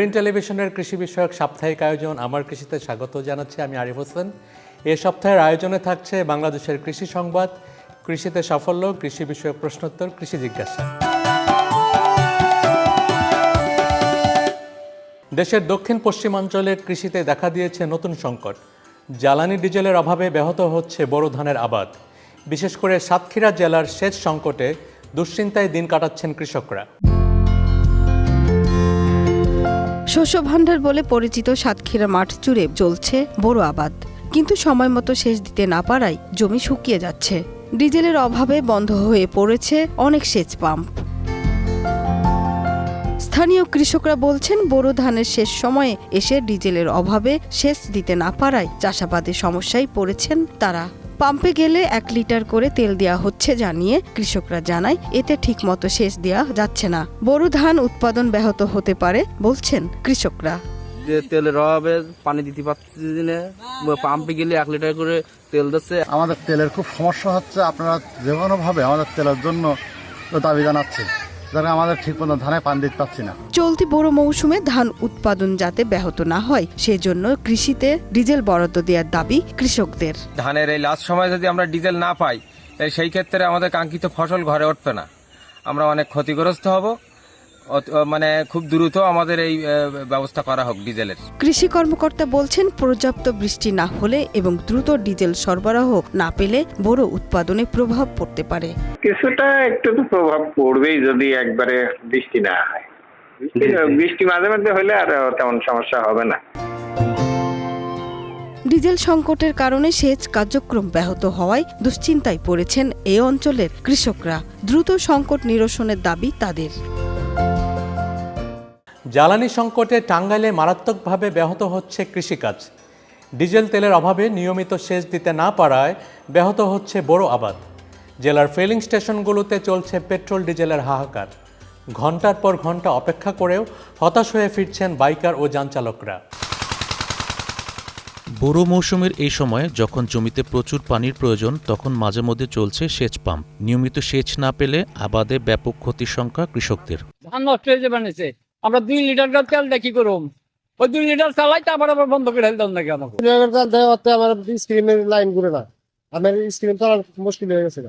নরিন টেলিভিশনের কৃষি বিষয়ক সাপ্তাহিক আয়োজন আমার কৃষিতে স্বাগত জানাচ্ছি আমি আরিফ হোসেন। এ সপ্তাহের আয়োজনে থাকছে বাংলাদেশের কৃষি সংবাদ, কৃষিতে সাফল্য, কৃষি বিষয়ক প্রশ্নোত্তর, কৃষি জিজ্ঞাসা। দেশের দক্ষিণ পশ্চিমাঞ্চলের কৃষিতে দেখা দিয়েছে নতুন সংকট। জ্বালানি ডিজেলের অভাবে ব্যাহত হচ্ছে বোরো ধানের আবাদ। বিশেষ করে সাতক্ষীরা জেলার সেচ সংকটে দুশ্চিন্তায় দিন কাটাচ্ছেন কৃষকরা। শস্য ভাণ্ডার বলে পরিচিত সাতক্ষীরা মাঠ জুড়ে চলছে বোরো আবাদ, কিন্তু সময় মতো সেচ দিতে না পারায় জমি শুকিয়ে যাচ্ছে। ডিজেলের অভাবে বন্ধ হয়ে পড়েছে অনেক সেচ পাম্প। স্থানীয় কৃষকরা বলছেন বোরো ধানের শেষ সময়ে এসে ডিজেলের অভাবে সেচ দিতে না পারায় চাষাবাদে সমস্যায় পড়েছেন তারা। পাম্পে গেলে 1 লিটার করে তেল দেওয়া হচ্ছে জানিয়ে কৃষকরা জানায় এতে ঠিকমতো সেচ দেওয়া যাচ্ছে না। বোরো ধান উৎপাদন ব্যাহত হতে পারে বলছেন কৃষকরা। যে তেলের অভাবে পানি দিতে পারছি না, পাম্পে গেলে 1 লিটার করে তেল দিচ্ছে। আমাদের তেলের খুব সমস্যা হচ্ছে, আপনারা যে কোনোভাবে আমাদের তেলের জন্য দাবি জানাচ্ছি, যারা আমাদের ঠিক মতো ধানে পানি দিতে পারছি না। চলতি বোরো মৌসুমে ধান উৎপাদন যাতে ব্যাহত না হয় সেজন্য কৃষিতে ডিজেল বরাদ্দ দেওয়ার দাবি কৃষকদের। ধানের এই লাস্ট সময় যদি আমরা ডিজেল না পাই, সেই ক্ষেত্রে আমাদের কাঙ্ক্ষিত ফসল ঘরে উঠবে না, আমরা অনেক ক্ষতিগ্রস্ত হব। মানে খুব দ্রুত আমাদের এই ব্যবস্থা করা হোক ডিজেলের। কৃষি কর্মকর্তা বলছেন পর্যাপ্ত বৃষ্টি না হলে এবং দ্রুত ডিজেল সরবরাহ না পেলে বোরো উৎপাদনে প্রভাব পড়তে পারে। কিছুটা একটু তো প্রভাব পড়বেই যদি একবারে বৃষ্টি না হয়। বৃষ্টি মাঝে মাঝে হলে আর তেমন সমস্যা হবে না। ডিজেল সংকটের কারণে সেচ কার্যক্রম ব্যাহত হওয়ায় দুশ্চিন্তায় পড়েছেন এই অঞ্চলের কৃষকরা। দ্রুত সংকট নিরসনের দাবি তাদের। জ্বালানি সংকটে টাঙ্গাইলে মারাত্মকভাবে ব্যাহত হচ্ছে কৃষিকাজ। ডিজেল তেলের অভাবে নিয়মিত সেচ দিতে না পারায় ব্যাহত হচ্ছে বোরো আবাদ। জেলার ফিলিং স্টেশনগুলোতে চলছে পেট্রোল ডিজেলের হাহাকার। ঘন্টার পর ঘন্টা অপেক্ষা করেও হতাশ হয়ে ফিরছেন বাইকার ও যানচালকরা। বোরো মৌসুমের এই সময়ে যখন জমিতে প্রচুর পানির প্রয়োজন, তখন মাঝে মধ্যে চলছে সেচ পাম্প। নিয়মিত সেচ না পেলে আবাদে ব্যাপক ক্ষতির সংখ্যা কৃষকদের। ধান নষ্ট হয়ে যাবে নিচে, আমরা 2 লিটার তেল দেখি করুম, ওই 2 লিটার চালাই আবার বন্ধ করে দিতাম নাকি আমাকে। 2 লিটার তেল দেওয়াতে আমার স্ক্রিনের লাইন ঘুরে না, আমার স্ক্রিন চালানো মুশকিল হয়ে গেছে।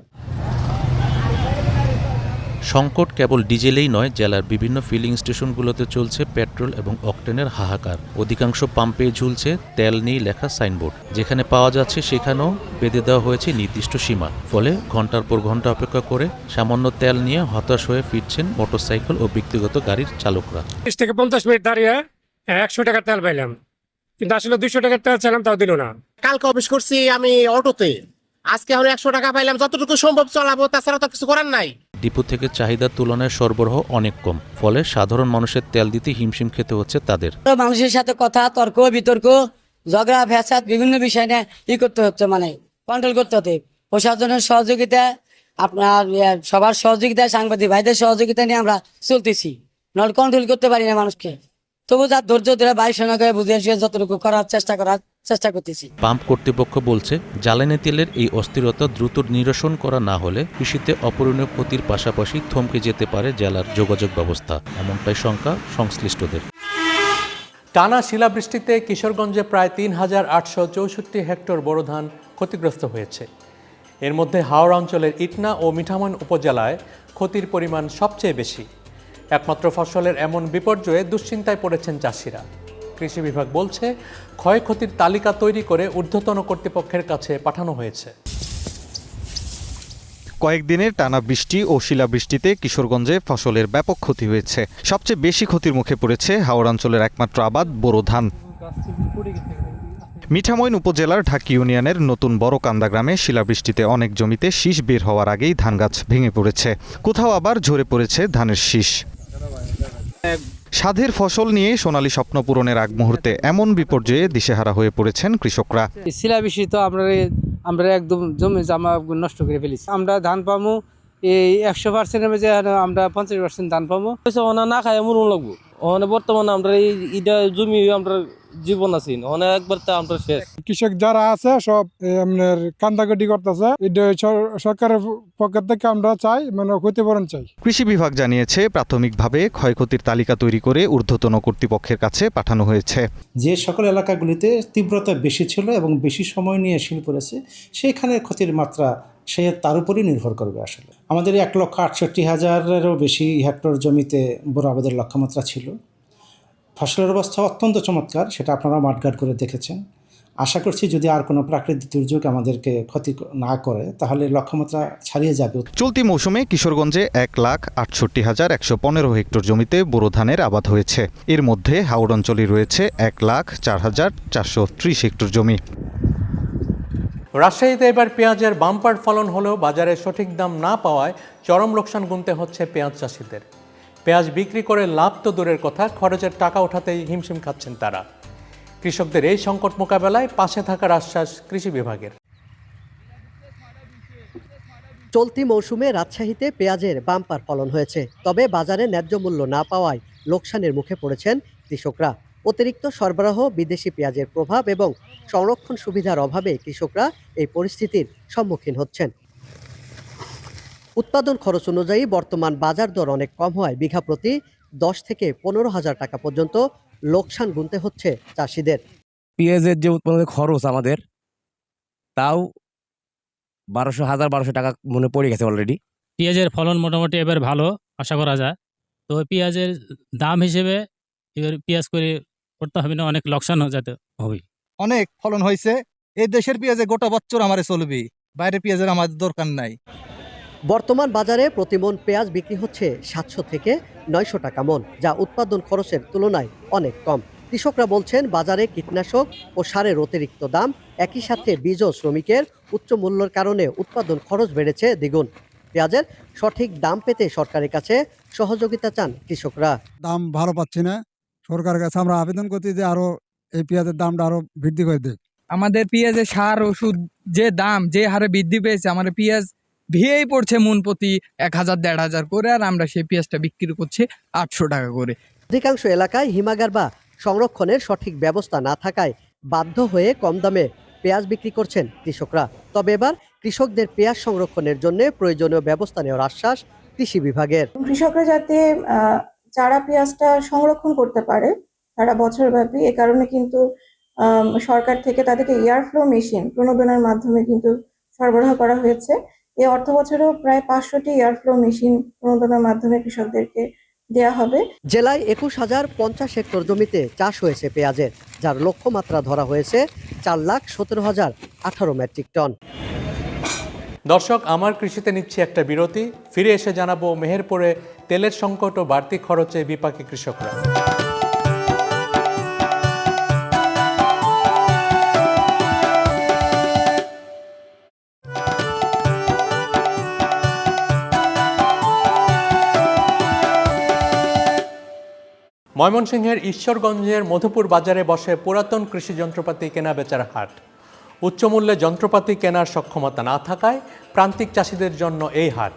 সংকট কেবল ডিজেলেই নয়, জেলার বিভিন্ন ফিলিং স্টেশনগুলোতে চলছে পেট্রোল এবং অকটেনের হাহাকার। অধিকাংশ পাম্পে ঝুলছে তেল নেই লেখা সাইনবোর্ড। যেখানে পাওয়া যাচ্ছে সেখানেও বেঁধে দেওয়া হয়েছে নির্দিষ্ট সীমা। ফলে ঘন্টার পর ঘন্টা অপেক্ষা করে সামান্য তেল নিয়ে হতাশ হয়ে ফিরছেন মোটরসাইকেল ও ব্যক্তিগত গাড়ির চালকরা। 30 থেকে 50 মিনিট দাঁড়িয়ে 100 টাকার তেল পাইলাম, কিন্তু আসলে 200 টাকার তেল চাইলাম, তাও দিল না। কালকে অফিস করছি আমি অটোতে, আজকে এখন 100 টাকা পাইলাম, যতটুকু সম্ভব চালাবো, তাছাড়া তো কিছু করার নাই। ডিপো থেকে চাহিদার তুলনায় সরবরাহ অনেক কম, ফলে সাধারণ মানুষের তেল দিতে হিমশিম খেতে হচ্ছে তাদের। মানুষের সাথে কথা, তর্ক বিতর্ক, ঝগড়া ফ্যাসাদ বিভিন্ন বিষয় নিয়ে করতে হচ্ছে, মানে কন্ট্রোল করতে হতে। প্রশাসনের সহযোগিতা, আপনার সবার সহযোগিতা, সাংবাদিক ভাইদের সহযোগিতা নিয়ে আমরা চলতেছি, নাহলে কন্ট্রোল করতে পারি না মানুষকে। তবু যার ধৈর্য ধরে বায়ুসেনা করে বুঝে আসে যতটুকু করার চেষ্টা করতেছি। পাম্প কর্তৃপক্ষ বলছে, জ্বালানি তেলের এই অস্থিরতা দ্রুত নিরসন করা না হলে কৃষিতে অপূরণীয় ক্ষতির পাশাপাশি থমকে যেতে পারে জেলার যোগাযোগ ব্যবস্থা, এমনটাই শঙ্কা সংশ্লিষ্টদের। টানা শিলাবৃষ্টিতে কিশোরগঞ্জে প্রায় 3864 হেক্টর বোরো ধান ক্ষতিগ্রস্ত হয়েছে। এর মধ্যে হাওড়া অঞ্চলের ইটনা ও মিঠামইন উপজেলায় ক্ষতির পরিমাণ সবচেয়ে বেশি। একমাত্র ফসলের এমন বিপর্যয়ে দুশ্চিন্তায় পড়েছেন চাষিরা। কৃষি বিভাগ বলছে, ক্ষয়ক্ষতির তালিকা তৈরি করে ঊর্ধ্বতন কর্তৃপক্ষের কাছে পাঠানো হয়েছে। কয়েকদিনের টানা বৃষ্টি ও শিলাবৃষ্টিতে কিশোরগঞ্জে ফসলের ব্যাপক ক্ষতি হয়েছে। সবচেয়ে বেশি ক্ষতির মুখে পড়েছে হাওড়া অঞ্চলের একমাত্র আবাদ বোরো ধান। মিঠামইন উপজেলার ঢাকি ইউনিয়নের নতুন বড়কান্দা গ্রামে শিলাবৃষ্টিতে অনেক জমিতে শীষ বের হওয়ার আগেই ধান গাছ ভেঙে পড়েছে, কোথাও আবার ঝরে পড়েছে ধানের শীষ। সাধের ফসল নিয়ে সোনালী স্বপ্ন পূরণের আগ মুহূর্তে এমন বিপর্যয়ে দিশেহারা হয়ে পড়েছেন কৃষকরা। শিলাবৃষ্টি তো আমরা একদম জমি জামা নষ্ট করে ফেলেছি। আমরা ধান পামু এই 100%-এর মধ্যে আমরা 50% ধান পামো। ওনা না খাই মরুন লাগবো। বর্তমানে আমরা এই জমি আমরা জীবন আছি অনেকবার তো আমরা শেষ। কৃষক যারা আছে সব আপনার কান্দাকাটি করতেছে, এটা সরকারের পক্ষ থেকে আমরা চাই মানে ক্ষতিপূরণ চাই। কৃষি বিভাগ জানিয়েছে প্রাথমিকভাবে ক্ষয়ক্ষতির তালিকা তৈরি করে ঊর্ধ্বতন কর্তৃপক্ষের কাছে পাঠানো হয়েছে। যে সকল এলাকাগুলিতে তীব্রতা বেশি ছিল এবং বেশি সময় নিয়ে শিল পড়েছে সেখানে ক্ষতির মাত্রা তার উপরই নির্ভর করবে। আসলে আমাদের 1,68,000-এরও বেশি হেক্টর জমিতে বোরো আবাদের লক্ষ্যমাত্রা ছিল। ফসলের অবস্থা অত্যন্ত চমৎকার, সেটা আপনারা মাঠঘাট করে দেখেছেন। আশা করছি যদি আর কোনো প্রাকৃতিক দুর্যোগ আমাদেরকে ক্ষতি না করে তাহলে লক্ষ্যমাত্রা ছাড়িয়ে যাবে। চলতি মৌসুমে কিশোরগঞ্জে 1,68,115 হেক্টর জমিতে বোরো ধানের আবাদ হয়েছে। এর মধ্যে হাওড় অঞ্চলে রয়েছে 1,04,430 হেক্টর জমি। রাজশাহীতে এবার পেঁয়াজের বাম্পার ফলন হলেও বাজারে সঠিক দাম না পাওয়ায় চরম লোকসান গুনতে হচ্ছে পেঁয়াজ চাষিদের। পেঁয়াজ বিক্রি করে লাভ তো দূরের কথা, খরচের টাকা ওঠাতেই হিমশিম খাচ্ছেন তারা। কৃষকদের এই সংকট মোকাবেলায় পাশে থাকার আশ্বাস কৃষি বিভাগের। চলতি মৌসুমে রাজশাহীতে পেঁয়াজের বাম্পার ফলন হয়েছে, তবে বাজারে ন্যায্য মূল্য না পাওয়ায় লোকসানের মুখে পড়েছেন কৃষকরা। অতিরিক্ত সরবরাহ, বিদেশি পেঁয়াজের প্রভাব এবং সংরক্ষণ সুবিধার অভাবে কৃষকরা এই পরিস্থিতির সম্মুখীন হচ্ছেন। উৎপাদন খরচ অনুযায়ী বর্তমান বাজার দর অনেক কম হয় বিঘা প্রতি 10 থেকে 15,000 টাকা পর্যন্ত লোকসান গুনতে হচ্ছে চাষিদের। পেঁয়াজের যে উৎপাদনের খরচ আমাদের তাও 1200 টাকা মনে পড়ে গেছে অলরেডি। পেঁয়াজের ফলন মোটামুটি এবার ভালো আশা করা যায়। তো পেঁয়াজের দাম হিসেবে এবার পেঁয়াজ করে করতে হবে না, অনেক লোকসান হয়ে যেতে হবে। অনেক ফলন হয়েছে, এই দেশের পেঁয়াজে গোটা বছর আমারে চলবে, বাইরের পেঁয়াজের আমাদের দরকার নাই। বর্তমান বাজারে প্রতিমন পেঁয়াজ বিক্রি হচ্ছে 700 থেকে 900 টাকা মন, যা উৎপাদন খরচের তুলনায় অনেক কম। কৃষকরা বলছেন বাজারে কীটনাশক ও সারের অতিরিক্ত দাম, একই সাথে বীজ ও শ্রমিকের উচ্চ মূল্যের কারণে উৎপাদন খরচ বেড়েছে দ্বিগুণ। পেঁয়াজের সঠিক দাম পেতে সরকারের কাছে সহযোগিতা চান কৃষকরা। দাম ভালো পাচ্ছি না, সরকারের কাছে আমরা আবেদন করতে যে আরো এই পেঁয়াজের দামটা আরো বৃদ্ধি করে দেয়। আমাদের পেঁয়াজের সার ওষুধ যে দাম যে হারে বৃদ্ধি পেয়েছে, আমাদের পেঁয়াজ ভিয়েই পড়ছে মন প্রতি 1,000-1,500 করে, আর আমরা সেই পেঁয়াজটা বিক্রি করছি 800 টাকা করে। অধিকাংশ এলাকায় হিমাগার বা সংরক্ষণের সঠিক ব্যবস্থা না থাকায় বাধ্য হয়ে কম দামে পেঁয়াজ বিক্রি করছেন কৃষকরা। তবে এবার কৃষকদের পেঁয়াজ সংরক্ষণের জন্য প্রয়োজনীয় ব্যবস্থা নেওয়ার আশ্বাস কৃষি বিভাগের। কৃষকরা যাতে চারা পেঁয়াজটা সংরক্ষণ করতে পারে সারা বছরব্যাপী, এ কারণে কিন্তু সরকার থেকে তাদেরকে এয়ারফ্লো মেশিন প্রণোদনার মাধ্যমে কিন্তু সরবরাহ করা হয়েছে। এই অর্থ বছরেও প্রায় 500টি এয়ারফ্লো মেশিন প্রণোদনার মাধ্যমে কৃষকদেরকে দেয়া হবে। জেলায় 21,050 হেক্টর জমিতে চাষ হয়েছে পেঁয়াজের, যার লক্ষ্যমাত্রা ধরা হয়েছে 4,17,018 মেট্রিক টন। দর্শক, আমার কৃষিতে নিচ্ছি একটা বিরতি, ফিরে এসে জানাবো মেহেরপুরে তেলের সংকট ও বাড়তি খরচে বিপাকে কৃষকরা। ময়মনসিংহের ঈশ্বরগঞ্জের মধুপুর বাজারে বসে পুরাতন কৃষি যন্ত্রপাতি কেনা বেচার হাট। উচ্চমূল্যে যন্ত্রপাতি কেনার সক্ষমতা না থাকায় প্রান্তিক চাষিদের জন্য এই হাট।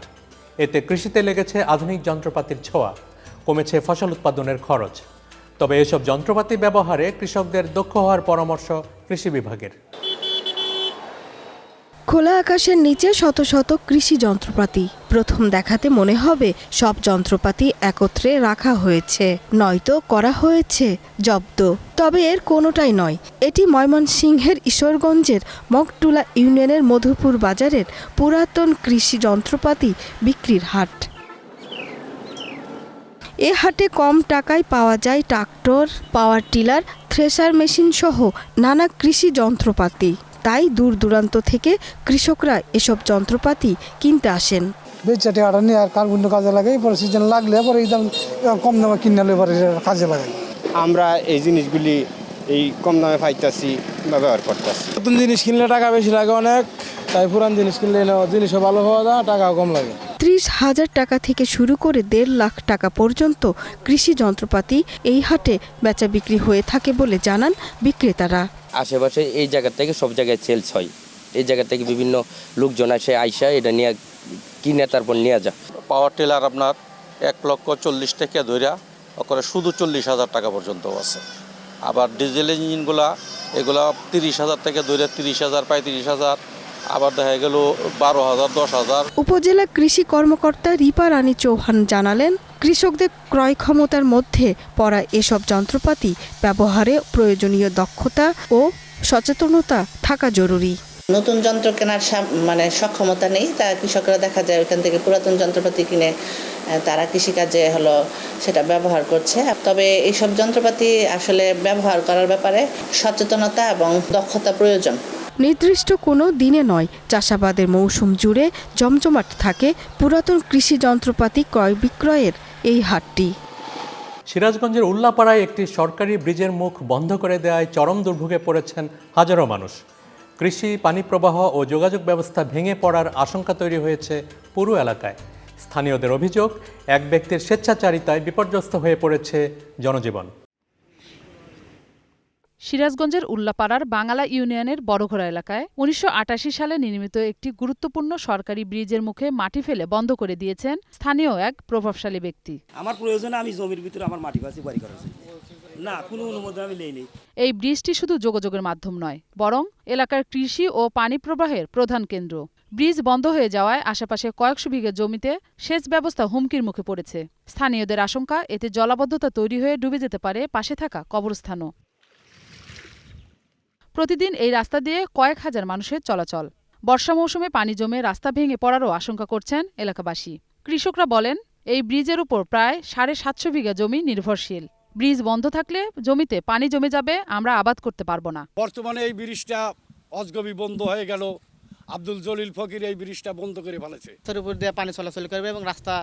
এতে কৃষিতে লেগেছে আধুনিক যন্ত্রপাতির ছোঁয়া, কমেছে ফসল উৎপাদনের খরচ। তবে এসব যন্ত্রপাতি ব্যবহারে কৃষকদের দক্ষ হওয়ার পরামর্শ কৃষি বিভাগের। খোলা আকাশের নিচে শত শত কৃষি যন্ত্রপাতি। প্রথম দেখাতে মনে হবে সব যন্ত্রপাতি একত্রে রাখা হয়েছে, নয়তো করা হয়েছে জব্দ। তবে এর কোনোটাই নয়। এটি ময়মনসিংহের ঈশ্বরগঞ্জের মগটুলা ইউনিয়নের মধুপুর বাজারের পুরাতন কৃষি যন্ত্রপাতি বিক্রির হাট। এ হাটে কম টাকায় পাওয়া যায় ট্রাক্টর, পাওয়ার টিলার, থ্রেসার মেশিন সহ নানা কৃষি যন্ত্রপাতি। তাই দূর দূরান্ত থেকে কৃষকরা এসব যন্ত্রপাতি কিনতে আসেন। বেচাটি আটা নিয়ে আর কার বন্ধু কাজে লাগে, পরে সিজন লাগলে পরে এই দাম কম দামে কিনে নিলে পরে কাজে লাগে। আমরা এই জিনিসগুলি এই কম দামে পাইতেছি, ব্যবহার করতেছি। নতুন জিনিস কিনলে টাকা বেশি লাগে অনেক, তাই পুরান জিনিস কিনলে জিনিসও ভালো হওয়া যায়, টাকাও কম লাগে। 30,000 টাকা থেকে শুরু করে 1.5 লাখ টাকা পর্যন্ত কৃষি যন্ত্রপাতি এই হাটে বেচা বিক্রি হয়ে থাকে বলে জানান বিক্রেতারা। আশেপাশে এই জায়গা থেকে সব জায়গায় সেলস হয়, এই জায়গা থেকে বিভিন্ন লোকজন আসে আইসা এটা নিয়ে কিনে তারপর নিয়ে যায়। পাওয়ার টিলার আপনার 1,40,000 থেকে ধরে ওখানে শুধু 40,000 টাকা পর্যন্ত আছে। আবার ডিজেল ইঞ্জিনগুলা এগুলা 30,000 থেকে ধরে 30,000 35,000, আবার দেখা গেল 12,000 10,000। উপজেলা কৃষি কর্মকর্তা রিপা রানী চৌহান জানালেন, কৃষকদের ক্রয় ক্ষমতার মধ্যে পড়া এসব যন্ত্রপাতি ব্যবহারে প্রয়োজনীয় দক্ষতা ও সচেতনতা থাকা জরুরি। নতুন যন্ত্র কেনার সক্ষমতা নেই, তা কৃষকরা দেখা যায় ওইখান থেকে পুরাতন যন্ত্রপাতি কিনে তারা কৃষিকাজে সেটা ব্যবহার করছে। তবে এইসব যন্ত্রপাতি আসলে ব্যবহার করার ব্যাপারে সচেতনতা এবং দক্ষতা প্রয়োজন। নির্দিষ্ট কোনো দিনে নয়, চাষাবাদের মৌসুম জুড়ে জমজমাট থাকে পুরাতন কৃষি যন্ত্রপাতি ক্রয় বিক্রয়ের এই হাটটি। সিরাজগঞ্জের উল্লাপাড়ায় একটি সরকারি ব্রিজের মুখ বন্ধ করে দেওয়ায় চরম দুর্ভোগে পড়েছেন হাজারো মানুষ। কৃষি, পানি প্রবাহ ও যোগাযোগ ব্যবস্থা ভেঙে পড়ার আশঙ্কা তৈরি হয়েছে পুরো এলাকায়। স্থানীয়দের অভিযোগ, এক ব্যক্তির স্বেচ্ছাচারিতায় বিপর্যস্ত হয়ে পড়েছে জনজীবন। সিরাজগঞ্জের উল্লাপাড়ার বাঙ্গালা ইউনিয়নের বড়ঘোড়া এলাকায় 1988 সালে নির্মিত একটি গুরুত্বপূর্ণ সরকারি ব্রিজের মুখে মাটি ফেলে বন্ধ করে দিয়েছেন স্থানীয় এক প্রভাবশালী ব্যক্তি। আমার প্রয়োজনে আমি জমির ভিতরে আমার মাটি পাচ্ছি বাড়ি করা না, কোনো অনুমোদন আমি নেই। এই ব্রিজটি শুধু যোগাযোগের মাধ্যম নয়, বরং এলাকার কৃষি ও পানি প্রবাহের প্রধান কেন্দ্র। ব্রিজ বন্ধ হয়ে যাওয়ায় আশেপাশে কয়েকশো বিঘা জমিতে সেচ ব্যবস্থা হুমকির মুখে পড়েছে। স্থানীয়দের আশঙ্কা, এতে জলাবদ্ধতা তৈরি হয়ে ডুবে যেতে পারে পাশে থাকা কবরস্থানও। প্রতিদিন এই রাস্তা দিয়ে কয়েক হাজার মানুষের চলাচল। বর্ষা মৌসুমে পানি জমে রাস্তা ভেঙে পড়ারও আশঙ্কা করছেন এলাকাবাসী। কৃষকরা বলেন, এই ব্রিজের উপর প্রায় 750 বিঘা জমি নির্ভরশীল। ব্রিজ বন্ধ থাকলে জমিতে পানি জমে যাবে, আমরা আবাদ করতে পারবো না। বর্তমানে এই ব্রিজটা অজগবি বন্ধ হয়ে গেল। আব্দুল জলিল ফকির এই ব্রিজটা বন্ধ করে ফেলেছে। তার উপর দিয়ে পানি চলাচল করবে এবং রাস্তা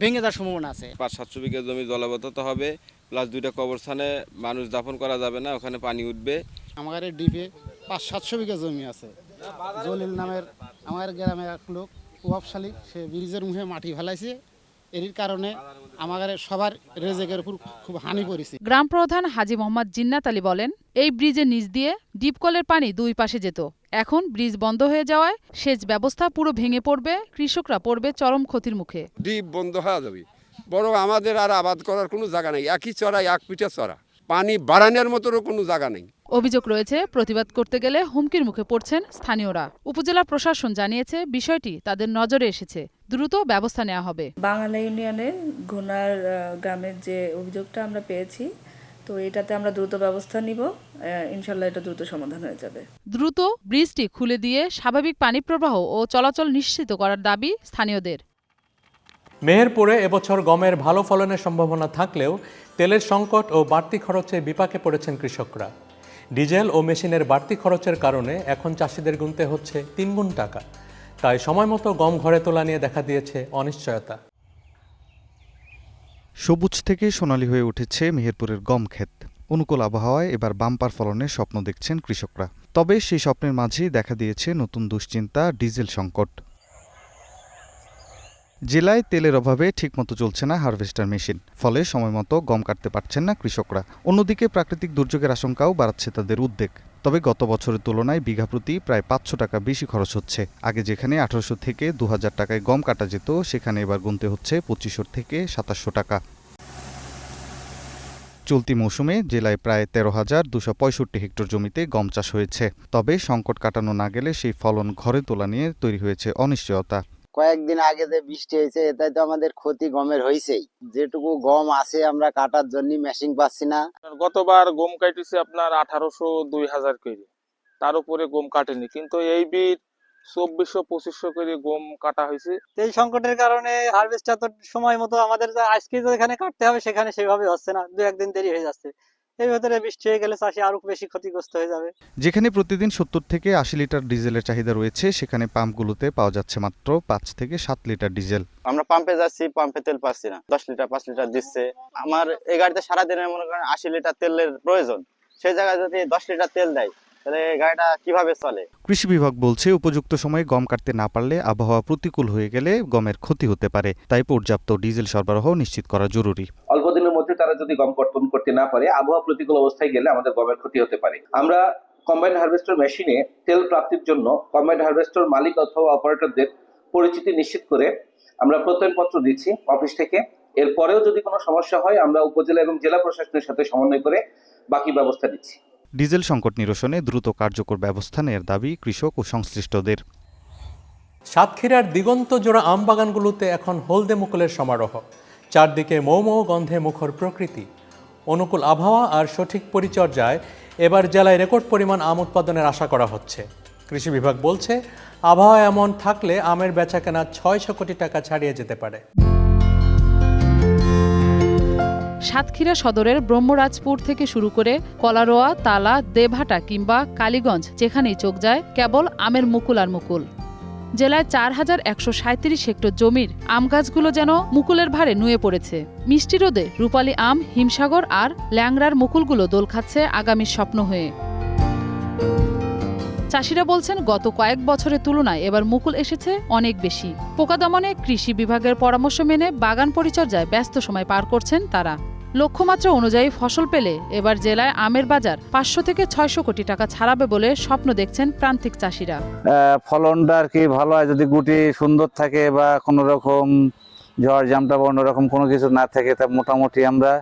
ভেঙে যাওয়ার সম্ভাবনা আছে। 500-700 বিঘা জমি জলাবদ্ধতা হবে, প্লাস 2টা কবরস্থানে মানুষ দাফন করা যাবে না, ওখানে পানি উঠবে। আমাদের এই দ্বীপে 500-700 বিঘা জমি আছে। জলিল নামের আমার গ্রামের এক লোক প্রভাবশালী, সে ব্রিজের মুখে মাটি ফেলাইছে। এর কারণে আমাদের সবার রেজেকের উপর খুব হানি পড়েছে। গ্রাম প্রধান হাজী মোহাম্মদ জিন্নাত আলী বলেন, এই ব্রিজের নিচ দিয়ে ডিপকলের পানি দুই পাশে যেত। এখন ব্রিজ বন্ধ হয়ে যাওয়ায় সেচ ব্যবস্থা পুরো ভেঙে পড়বে, কৃষকরা পড়বে চরম ক্ষতির মুখে। ডিপ বন্ধ হয়ে যাবে, বরং আমাদের আর আবাদ করার কোনো জায়গা নেই। একই চড়া, এক পিঠে চড়া, পানি বাড়ানোর মতোরও কোনো জায়গা নেই। অভিযোগ রয়েছে, প্রতিবাদ করতে গেলে হুমকির মুখে পড়ছেন স্থানীয়রা। উপজেলা প্রশাসন জানিয়েছে বিষয়টি তাদের নজরে এসেছে, দ্রুত ব্যবস্থা নেওয়া হবে। বাঙ্গালা ইউনিয়নের ঘোনার গ্রামের যে অভিযোগটা আমরা পেয়েছি, তো এটাতে আমরা দ্রুত ব্যবস্থা নিব। ইনশাল্লাহ এটা দ্রুত সমাধান হয়ে যাবে। দ্রুত ব্রিজটি খুলে দিয়ে স্বাভাবিক পানি প্রবাহ ও চলাচল নিশ্চিত করার দাবি স্থানীয়দের। মেহেরপুরে এবছর গমের ভালো ফলনের সম্ভাবনা থাকলেও তেলের সংকট ও বাড়তি খরচে বিপাকে পড়েছেন কৃষকরা। ডিজেল ও মেশিনের বাড়তি খরচের কারণে এখন চাষিদের গুনতে হচ্ছে 3 গুণ টাকা। তাই সময়মতো গম ঘরে তোলা নিয়ে দেখা দিয়েছে অনিশ্চয়তা। সবুজ থেকে সোনালী হয়ে উঠেছে মেহেরপুরের গম ক্ষেত। অনুকূল আবহাওয়ায় এবার বাম্পার ফলনের স্বপ্ন দেখছেন কৃষকরা। তবে সেই স্বপ্নের মাঝেই দেখা দিয়েছে নতুন দুশ্চিন্তা, ডিজেল সংকট। জেলায় তেলের অভাবে ঠিকমতো চলছে না হারভেস্টার মেশিন, ফলে সময়মতো গম কাটতে পারছেন না কৃষকরা। অন্যদিকে প্রাকৃতিক দুর্যোগের আশঙ্কাও বাড়াচ্ছে তাদের উদ্বেগ। তবে গত বছরের তুলনায় বিঘা প্রতি প্রায় 500 টাকা বেশি খরচ হচ্ছে। আগে যেখানে 1800 থেকে 2000 টাকায় গম কাটা যেত, সেখানে এবার গুনতে হচ্ছে 2500 থেকে 2700 টাকা। চলতি মৌসুমে জেলায় প্রায় 13,265 হেক্টর জমিতে গম চাষ হয়েছে। তবে সংকট কাটানো না গেলে সেই ফলন ঘরে তোলা নিয়ে তৈরি হয়েছে অনিশ্চয়তা। কয়েকদিন আগে যে বৃষ্টি হয়েছে, এটাই তো আমাদের ক্ষতি গমের হয়েছেই। যেটুকু গম আছে আমরা কাটার জন্য মেশিন পাচ্ছি না। গতবার গম কাটিছে আপনার 1800-2000 করে, তার উপরে গম কাটেনি, কিন্তু এই বীর 2400-2500 করে গম কাটা হয়েছে। এই সংকটের কারণে হারভেস্টার তো সময় মতো আমাদের আজকে যেখানে কাটতে হবে সেখানে সেভাবে হচ্ছে না, 2-1 দিন দেরি হয়ে যাচ্ছে। এর ভেতরে বৃষ্টি হয়ে গেলে চাষি আরো বেশি ক্ষতিগ্রস্ত হয়ে যাবে। যেখানে প্রতিদিন 70 থেকে 80 লিটার ডিজেলের চাহিদা রয়েছে, সেখানে পাম্পগুলোতে পাওয়া যাচ্ছে মাত্র 5 থেকে 7 লিটার ডিজেল। আমরা পাম্পে যাচ্ছি, পাম্পে তেল পাচ্ছি না। 10 লিটার 5 লিটার দিচ্ছে। আমার এই গাড়িতে সারাদিনে মনে করেন 80 লিটার তেলের প্রয়োজন, সেই জায়গায় যদি 10 লিটার তেল দেয় তাহলে গাড়িটা কিভাবে চলে? কৃষি বিভাগ বলছে, উপযুক্ত সময়ে গম কাটতে না পারলে আবহাওয়া প্রতিকূল হয়ে গেলে গমের ক্ষতি হতে পারে। তাই পর্যাপ্ত ডিজেল সরবরাহ নিশ্চিত করা জরুরি। অল্প দিনের মধ্যে তারা যদি গম কর্তন করতে না পারে, আবহাওয়া প্রতিকূল অবস্থায় গেলে আমাদের গমের ক্ষতি হতে পারে। আমরা কম্বাইন্ড হারভেস্টার মেশিনে তেল প্রাপ্তির জন্য কম্বাইন্ড হারভেস্টার মালিক অথবা অপারেটরদের পরিচিতি নিশ্চিত করে আমরা প্রত্যয়নপত্র দিচ্ছি অফিস থেকে। এরপরেও যদি কোনো সমস্যা হয়, আমরা উপজেলা এবং জেলা প্রশাসনের সাথে সমন্বয় করে বাকি ব্যবস্থা নিচ্ছি। ডিজেল সংকট নিরসনে দ্রুত কার্যকর ব্যবস্থা নেয়ার দাবি কৃষক ও সংশ্লিষ্টদের। সাতক্ষীরার দিগন্ত জোড়া আম বাগানগুলোতে এখন হলদে মুকুলের সমারোহ। চারদিকে মৌ মৌ গন্ধে মুখর প্রকৃতি। অনুকূল আবহাওয়া আর সঠিক পরিচর্যায় এবার জেলায় রেকর্ড পরিমাণ আম উৎপাদনের আশা করা হচ্ছে। কৃষি বিভাগ বলছে, আবহাওয়া এমন থাকলে আমের বেচাকেনা 600 কোটি টাকা ছাড়িয়ে যেতে পারে। সাতক্ষীরা সদরের ব্রহ্মরাজপুর থেকে শুরু করে কলারোয়া, তালা, দেবহাটা কিংবা কালীগঞ্জ, যেখানেই চোখ যায় কেবল আমের মুকুল আর মুকুল। জেলায় 4137 হেক্টর জমির আম গাছগুলো যেন মুকুলের ভারে নুয়ে পড়েছে। মিষ্টি রোদে রূপালী আম, হিমসাগর আর ল্যাংড়ার মুকুলগুলো দোল খাচ্ছে আগামীর স্বপ্ন হয়ে। চাষিরা বলছেন, গত কয়েক বছরের তুলনায় এবার মুকুল এসেছে অনেক বেশি। পোকা দমনে কৃষি বিভাগের পরামর্শ মেনে বাগান পরিচর্যায় ব্যস্ত সময় পার করছেন তারা। লক্ষ্যমাত্রা অনুযায়ী ফসল পেলে এবার জেলায় আমের বাজার 500 থেকে 600 কোটি টাকা ছাড়াবে বলে স্বপ্ন দেখছেন প্রান্তিক চাষিরা। ফলনটা আর কি ভালো হয়, যদি গুটি সুন্দর থাকে বা কোনো রকম ঝড় জামটা বা অন্যরকম কোনো কিছু না থাকে, তা মোটামুটি আমরা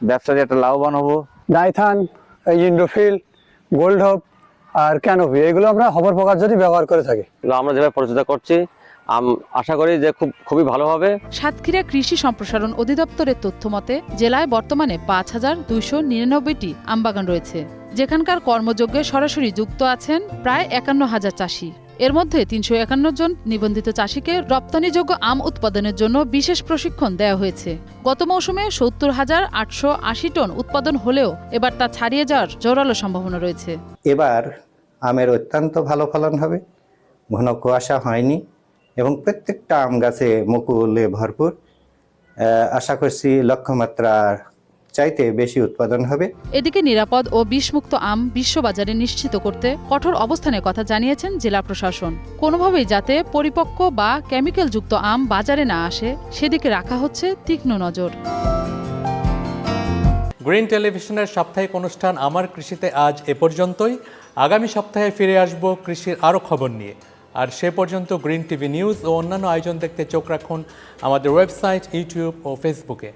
ব্যবসায় একটা লাভবান হব। ডাইথান, ইন্ডোফিল, গোল্ড হোপ আর ক্যানোপি, এগুলো আমরা হবর পোকার জন্য ব্যবহার করে থাকি। আমরা যেভাবে পরিচর্যা করছি, আশা করি যে খুবই ভালো হবে। সাতক্ষীরা কৃষি সম্প্রসারণ অধিদপ্তরের তথ্য মতে জেলায় বর্তমানে 5299টি আম বাগান রয়েছে, যেখানকার কর্মযজ্ঞে সরাসরি যুক্ত আছেন প্রায় 51,000 চাষি। এর মধ্যে 351 জন নিবন্ধিত চাষিকে রপ্তানিযোগ্য আম উৎপাদনের জন্য বিশেষ প্রশিক্ষণ দেওয়া হয়েছে। গত মৌসুমে 70,880 টন উৎপাদন হলেও এবার তা ছাড়িয়ে যাওয়ার জোরালো সম্ভাবনা রয়েছে। এবার আমের অত্যন্ত ভালো ফলন হবে, ঘন কুয়াশা হয়নি এবং প্রত্যেকটা আম গাছে মুকুলে ভরপুর। আশা করছি লক্ষ্যমাত্রার চাইতে বেশি উৎপাদন হবে। এদিকে নিরাপদ ও বিষমুক্ত আম বিশ্ববাজারে নিশ্চিত করতে কঠোর অবস্থানের কথা জানিয়েছেন জেলা প্রশাসন। কোনোভাবেই যাতে পরিপক্ক বা কেমিক্যালযুক্ত আম বাজারে না আসে, সেদিকে রাখা হচ্ছে তীক্ষ্ণ নজর। গ্রিন টেলিভিশনের সাপ্তাহিক অনুষ্ঠান আমার কৃষিতে আজ এ পর্যন্তই। আগামী সপ্তাহে ফিরে আসব কৃষির আরও খবর নিয়ে। আর সে পর্যন্ত গ্রিন টিভি নিউজ ও অন্যান্য আয়োজন দেখতে চোখ রাখুন আমাদের ওয়েবসাইট, ইউটিউব ও ফেসবুকে।